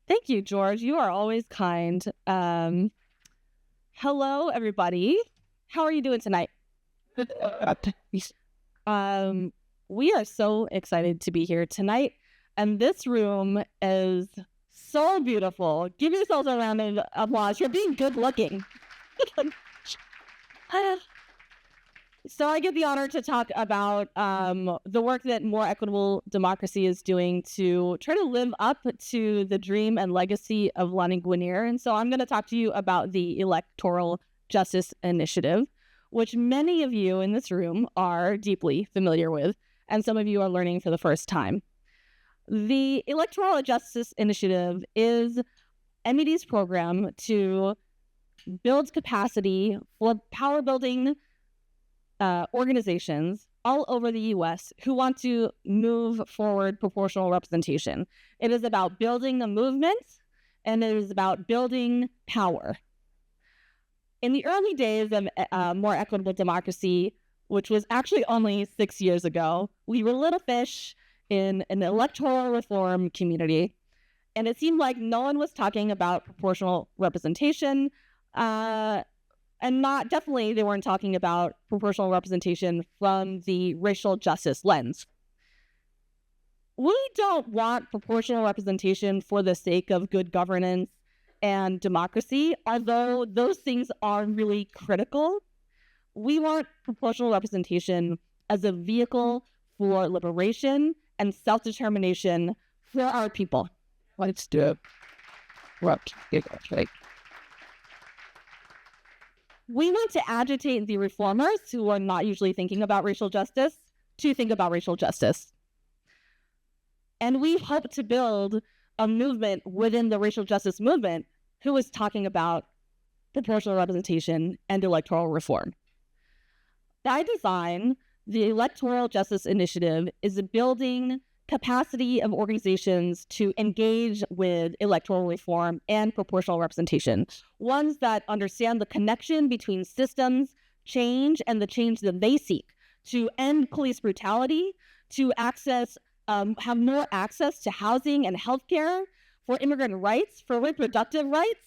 Thank you, George. You are always kind. Hello, everybody. How are you doing tonight? We are so excited to be here tonight, and this room is so beautiful. Give yourselves a round of applause. You're being good looking. So I get the honor to talk about the work that More Equitable Democracy is doing to try to live up to the dream and legacy of Lani Guinier. And so I'm going to talk to you about the Electoral Justice Initiative, which many of you in this room are deeply familiar with, and some of you are learning for the first time. The Electoral Justice Initiative is MED's program to build capacity for power building organizations all over the U.S. who want to move forward proportional representation. It is about building the movement, and it is about building power. In the early days of More Equitable Democracy, which was actually only 6 years ago, we were little fish in an electoral reform community, and it seemed like no one was talking about proportional representation, and they weren't talking about proportional representation from the racial justice lens. We don't want proportional representation for the sake of good governance and democracy, although those things are really critical. We want proportional representation as a vehicle for liberation and self-determination for our people. Let's do it. We want to agitate the reformers who are not usually thinking about racial justice to think about racial justice. And we hope to build a movement within the racial justice movement who is talking about proportional representation and electoral reform. By design, the Electoral Justice Initiative is building capacity of organizations to engage with electoral reform and proportional representation, ones that understand the connection between systems change and the change that they seek to end police brutality, to have more access to housing and healthcare, for immigrant rights, for reproductive rights.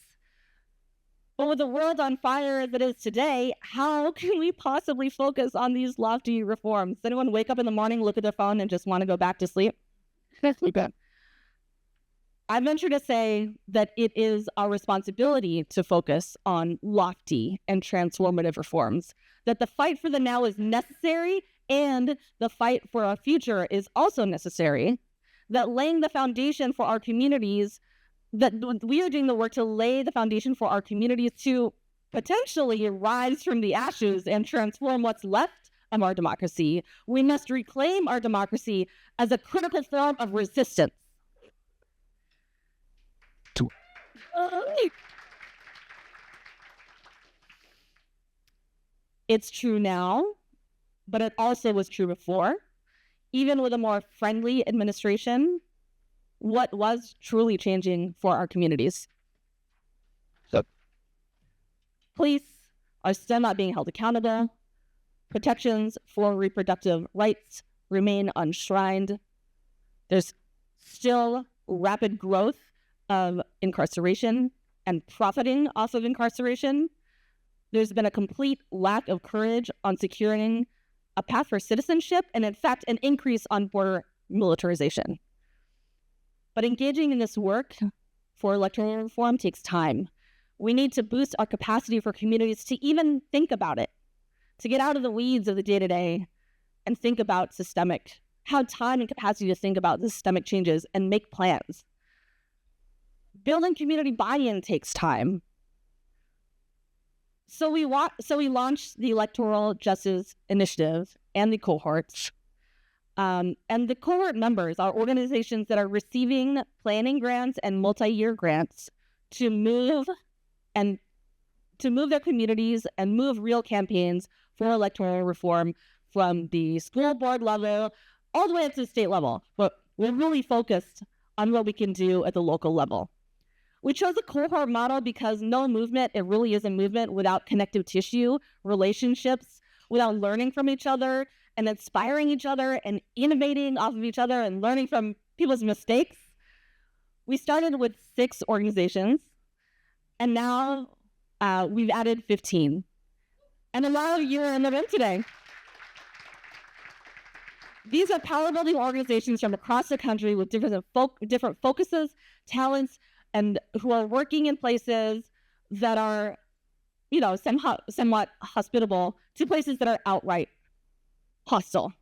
But with the world on fire that is today, how can we possibly focus on these lofty reforms? Does anyone wake up in the morning, look at their phone, and just want to go back to sleep? I venture to say that it is our responsibility to focus on lofty and transformative reforms, that the fight for the now is necessary and the fight for our future is also necessary, that laying the foundation for our communities, that we are doing the work to lay the foundation for our communities to potentially rise from the ashes and transform what's left of our democracy. We must reclaim our democracy as a critical form of resistance. It's true now, but it also was true before. Even with a more friendly administration, what was truly changing for our communities? Police are still not being held accountable. Protections for reproductive rights remain enshrined. There's still rapid growth of incarceration and profiting off of incarceration. There's been a complete lack of courage on securing a path for citizenship, and in fact, an increase on border militarization. But engaging in this work for electoral reform takes time. We need to boost our capacity for communities to even think about it, to get out of the weeds of the day-to-day and think about have time and capacity to think about the systemic changes and make plans. Building community buy-in takes time. So we launched the Electoral Justice Initiative and the cohorts. And the cohort members are organizations that are receiving planning grants and multi-year grants to move their communities and move real campaigns for electoral reform from the school board level all the way up to the state level. But we're really focused on what we can do at the local level. We chose a cohort model because no movement, it really is a movement without connective tissue, relationships, without learning from each other and inspiring each other and innovating off of each other and learning from people's mistakes. We started with 6 organizations, and now we've added 15. And a lot of you are in the room today. These are power-building organizations from across the country with different focuses, talents, and who are working in places that are, somewhat hospitable to places that are outright hostile.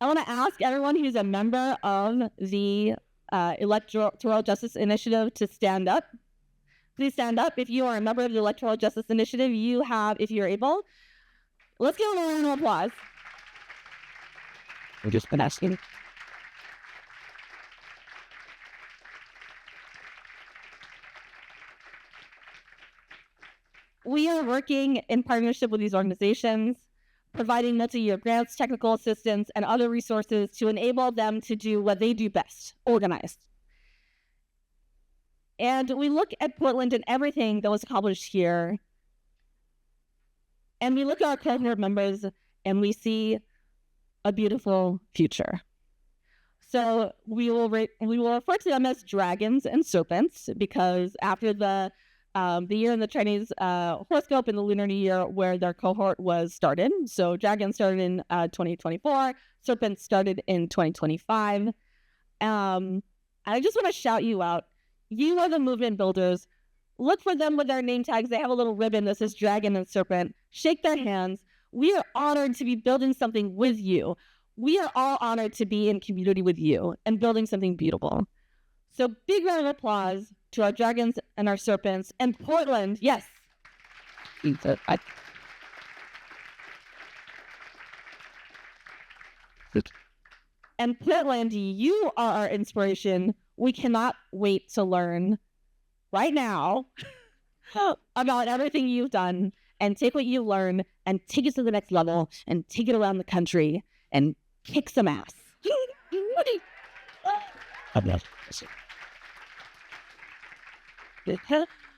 I want to ask everyone who's a member of the Electoral Justice Initiative to stand up. Please stand up. If you are a member of the Electoral Justice Initiative, if you're able, let's give them a round of applause. We're just been asking. We are working in partnership with these organizations, providing multi-year grants, technical assistance, and other resources to enable them to do what they do best, organize. And we look at Portland and everything that was accomplished here, and we look at our cohort members, and we see a beautiful future. So we will refer to them as dragons and serpents, because after the year in the Chinese horoscope in the Lunar New Year where their cohort was started. So dragons started in 2024, serpents started in 2025. I just want to shout you out. You are the movement builders. Look for them with their name tags. They have a little ribbon that says dragon and serpent. Shake their hands. We are honored to be building something with you. We are all honored to be in community with you and building something beautiful. So big round of applause to our dragons and our serpents and Portland. Yes. And Portland, you are our inspiration. We cannot wait to learn right now about everything you've done and take what you learn and take it to the next level and take it around the country and kick some ass.